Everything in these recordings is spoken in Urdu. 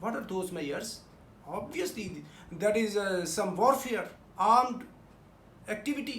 What are those measures? Obviously, that is some warfare, armed activity.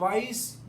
22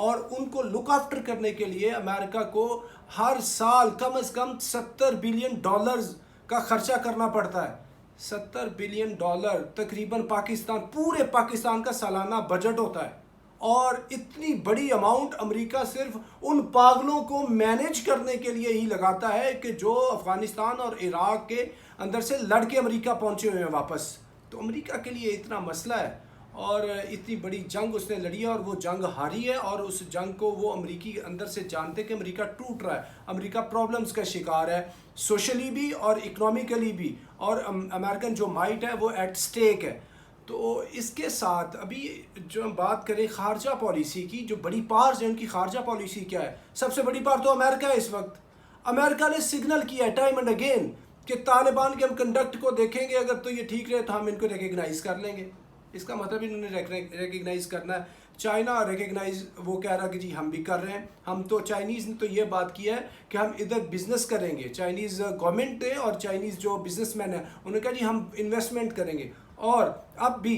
اور ان کو لک آفٹر کرنے کے لیے امریکہ کو ہر سال کم از کم $70 بلین کا خرچہ کرنا پڑتا ہے۔ $70 بلین تقریباً پورے پاکستان کا سالانہ بجٹ ہوتا ہے، اور اتنی بڑی اماؤنٹ امریکہ صرف ان پاگلوں کو مینیج کرنے کے لیے ہی لگاتا ہے کہ جو افغانستان اور عراق کے اندر سے لڑ کے امریکہ پہنچے ہوئے ہیں واپس۔ تو امریکہ کے لیے اتنا مسئلہ ہے، اور اتنی بڑی جنگ اس نے لڑی ہے اور وہ جنگ ہاری ہے، اور اس جنگ کو وہ امریکی اندر سے جانتے کہ امریکہ ٹوٹ رہا ہے، امریکہ پرابلمز کا شکار ہے، سوشلی بھی اور اکنومیکلی بھی، اور امریکن جو مائٹ ہے وہ ایٹ سٹیک ہے۔ تو اس کے ساتھ ابھی جو ہم بات کریں خارجہ پالیسی کی، جو بڑی پاورز ہیں ان کی خارجہ پالیسی کیا ہے؟ سب سے بڑی پاور تو امریکہ ہے اس وقت۔ امریکہ نے سگنل کیا ہے ٹائم اینڈ اگین کہ طالبان کے ہم کنڈکٹ کو دیکھیں گے، اگر تو یہ ٹھیک رہے تو ہم ان کو ریکگنائز کر لیں گے۔ اس کا مطلب انہوں نے ریکگنائز کرنا ہے۔ چائنا ریکگنائز وہ کہہ رہا کہ جی ہم بھی کر رہے ہیں، ہم تو چائنیز نے تو یہ بات کی ہے کہ ہم ادھر بزنس کریں گے، چائنیز گورنمنٹ نے اور چائنیز جو بزنس مین ہیں انہوں نے کہا جی ہم انویسٹمنٹ کریں گے۔ اور اب بھی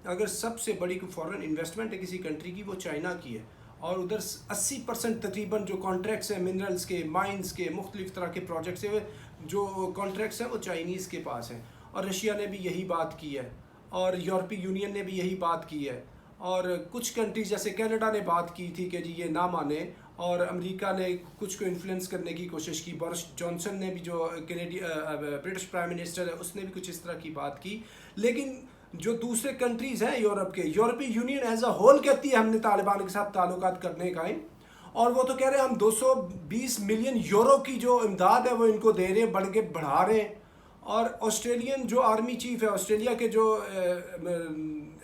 اگر سب سے بڑی کوئی فورن انویسٹمنٹ ہے کسی کنٹری کی وہ چائنا کی ہے، اور ادھر 80% تقریباً جو کانٹریکٹس ہیں منرلز کے، مائنز کے، مختلف طرح کے پروجیکٹس ہیں، جو کانٹریکٹس ہیں وہ چائنیز کے پاس ہیں۔ اور رشیا نے بھی یہی بات کی ہے، اور یورپی یونین نے بھی یہی بات کی ہے، اور کچھ کنٹریز جیسے کینیڈا نے بات کی تھی کہ جی یہ نہ مانے، اور امریکہ نے کچھ کو انفلوئنس کرنے کی کوشش کی، بورس جانسن نے بھی جو برٹش پرائم منسٹر ہے اس نے بھی کچھ اس طرح کی بات کی۔ لیکن جو دوسرے کنٹریز ہیں یورپ کے، یورپی یونین ایز اے ہول کہتی ہے ہم نے طالبان کے ساتھ تعلقات کرنے کا، اور وہ تو کہہ رہے ہیں ہم 220 ملین یورو کی جو امداد ہے وہ ان کو دے رہے ہیں، بڑھ کے بڑھا رہے ہیں۔ اور آسٹریلین جو آرمی چیف ہے آسٹریلیا کے، جو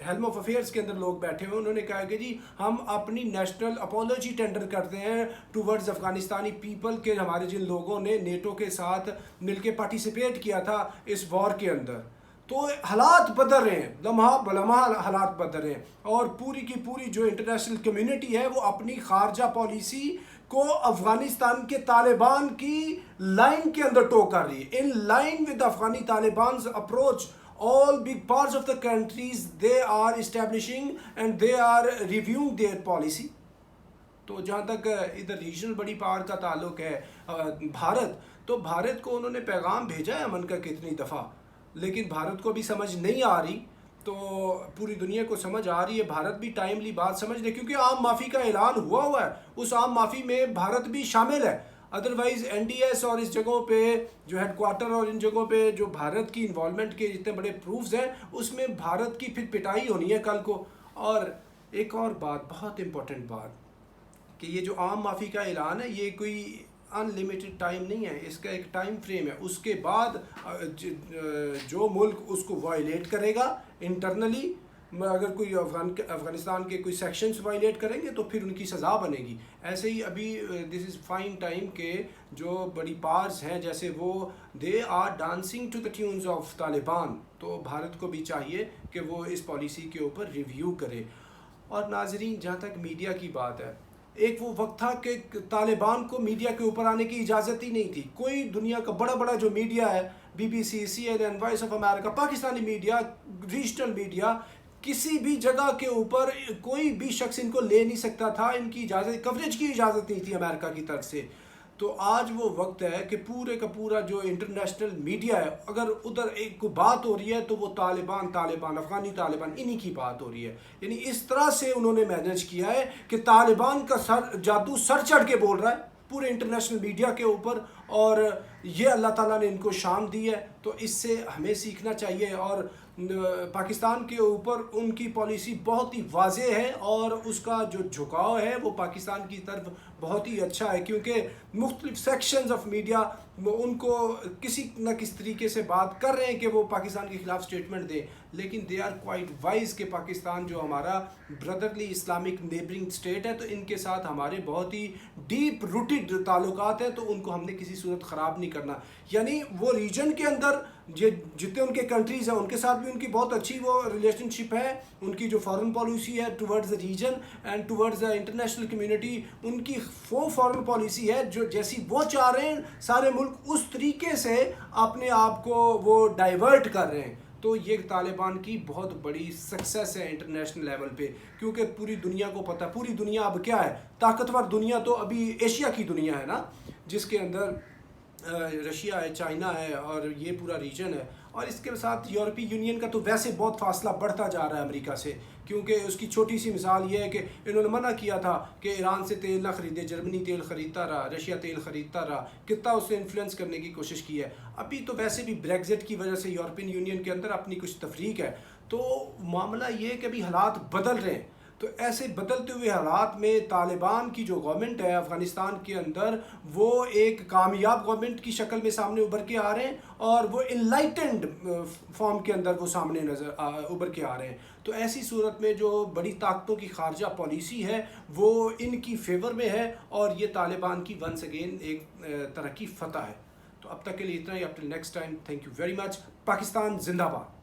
ہیلم آف افیئرس کے اندر لوگ بیٹھے ہوئے، انہوں نے کہا کہ جی ہم اپنی نیشنل اپولوجی ٹینڈر کرتے ہیں ٹوورڈز افغانستانی پیپل کے، ہمارے جن لوگوں نے نیٹو کے ساتھ مل کے پارٹیسپیٹ کیا تھا اس وار کے اندر۔ تو حالات بدل رہے ہیں، لمحہ بلمحہ حالات بدل رہے ہیں، اور پوری کی پوری جو انٹرنیشنل کمیونٹی ہے وہ اپنی خارجہ پالیسی کو افغانستان کے طالبان کی لائن کے اندر ٹو کر رہی ہے۔ In line with Afghani Taliban's approach all big parts of the countries they are establishing and they are reviewing their policy۔ تو جہاں تک ادھر ریجنل بڑی پاور کا تعلق ہے بھارت، تو بھارت کو انہوں نے پیغام بھیجا ہے امن کا کتنی دفعہ، لیکن بھارت کو بھی سمجھ نہیں آ رہی، تو پوری دنیا کو سمجھ آ رہی ہے، بھارت بھی ٹائملی بات سمجھ لے، کیونکہ عام معافی کا اعلان ہوا ہے، اس عام معافی میں بھارت بھی شامل ہے۔ ادروائز این ڈی ایس اور اس جگہوں پہ جو ہیڈ کوارٹر اور ان جگہوں پہ جو بھارت کی انوالومنٹ کے جتنے بڑے پروفز ہیں اس میں بھارت کی پھر پٹائی ہونی ہے کل کو۔ اور ایک اور بات، بہت امپورٹنٹ بات، کہ یہ جو عام معافی کا اعلان ہے یہ کوئی ان لمیٹڈ ٹائم نہیں ہے، اس کا ایک ٹائم فریم ہے، اس کے بعد جو ملک اس کو وائلیٹ کرے گا انٹرنلی، اگر کوئی افغانستان کے کوئی سیکشنز وائلیٹ کریں گے تو پھر ان کی سزا بنے گی۔ ایسے ہی ابھی دس از فائن ٹائم کہ جو بڑی پاورز ہیں جیسے وہ they are dancing to the tunes of Taliban, تو بھارت کو بھی چاہیے کہ وہ اس پالیسی کے اوپر ریویو کرے۔ اور ناظرین، جہاں تک میڈیا کی بات ہے، ایک وہ وقت تھا کہ طالبان کو میڈیا کے اوپر آنے کی اجازت ہی نہیں تھی، کوئی دنیا کا بڑا بڑا جو میڈیا ہے، B B C, C N N, voice of America, Pakistani media, regional media, کسی بھی جگہ کے اوپر کوئی بھی شخص ان کو لے نہیں سکتا تھا، ان کی اجازت، کوریج کی اجازت نہیں تھی امریکہ کی طرف سے۔ تو آج وہ وقت ہے کہ پورے کا پورا جو انٹرنیشنل میڈیا ہے، اگر ادھر ایک کو بات ہو رہی ہے تو وہ طالبان افغانی طالبان انہی کی بات ہو رہی ہے۔ یعنی اس طرح سے انہوں نے مینیج کیا ہے کہ طالبان کا جادو سر چڑھ کے بول رہا ہے پورے انٹرنیشنل میڈیا کے اوپر، اور یہ اللہ تعالیٰ نے ان کو شان دی ہے، تو اس سے ہمیں سیکھنا چاہیے۔ اور پاکستان کے اوپر ان کی پالیسی بہت ہی واضح ہے، اور اس کا جو جھکاؤ ہے وہ پاکستان کی طرف بہت ہی اچھا ہے، کیونکہ مختلف سیکشنز آف میڈیا ان کو کسی نہ کس طریقے سے بات کر رہے ہیں کہ وہ پاکستان کے خلاف سٹیٹمنٹ دیں، لیکن دے آر کوائٹ وائز کہ پاکستان جو ہمارا بردرلی اسلامک نیبرنگ سٹیٹ ہے، تو ان کے ساتھ ہمارے بہت ہی ڈیپ روٹڈ تعلقات ہیں، تو ان کو ہم نے کسی صورت خراب نہیں کرنا۔ یعنی وہ ریجن کے اندر جتنے ان کے کنٹریز ہیں ان کے ساتھ بھی ان کی بہت اچھی وہ ریلیشن شپ ہے، ان کی جو فارن پالیسی ہے towards the region and towards the international community, ان کی وہ فارن پالیسی ہے جو جیسی وہ چاہ رہے ہیں سارے ملک اس طریقے سے اپنے آپ کو وہ ڈائیورٹ کر رہے ہیں۔ تو یہ طالبان کی بہت بڑی سکسیس ہے انٹرنیشنل لیول پہ، کیونکہ پوری دنیا کو پتہ، پوری دنیا اب کیا ہے، طاقتور دنیا تو ابھی ایشیا کی دنیا ہے نا، جس کے اندر رشیا ہے، چائنا ہے، اور یہ پورا ریجن ہے، اور اس کے ساتھ یورپی یونین کا تو ویسے بہت فاصلہ بڑھتا جا رہا ہے امریکہ سے، کیونکہ اس کی چھوٹی سی مثال یہ ہے کہ انہوں نے منع کیا تھا کہ ایران سے تیل نہ خریدے، جرمنی تیل خریدتا رہا، رشیا تیل خریدتا رہا، کتنا اسے انفلوئنس کرنے کی کوشش کی ہے۔ ابھی تو ویسے بھی بریگزٹ کی وجہ سے یورپین یونین کے اندر اپنی کچھ تفریق ہے، تو معاملہ یہ ہے کہ ابھی حالات بدل رہے ہیں۔ تو ایسے بدلتے ہوئے حالات میں طالبان کی جو گورنمنٹ ہے افغانستان کے اندر، وہ ایک کامیاب گورنمنٹ کی شکل میں سامنے ابھر کے آ رہے ہیں، اور وہ انلائٹنڈ فارم کے اندر وہ سامنے ابھر کے آ رہے ہیں۔ تو ایسی صورت میں جو بڑی طاقتوں کی خارجہ پالیسی ہے وہ ان کی فیور میں ہے، اور یہ طالبان کی ونس اگین ایک طرح کی فتح ہے۔ تو اب تک کے لیے اتنا ہی، up till next time, thank you very much. Pakistan زندہ باد۔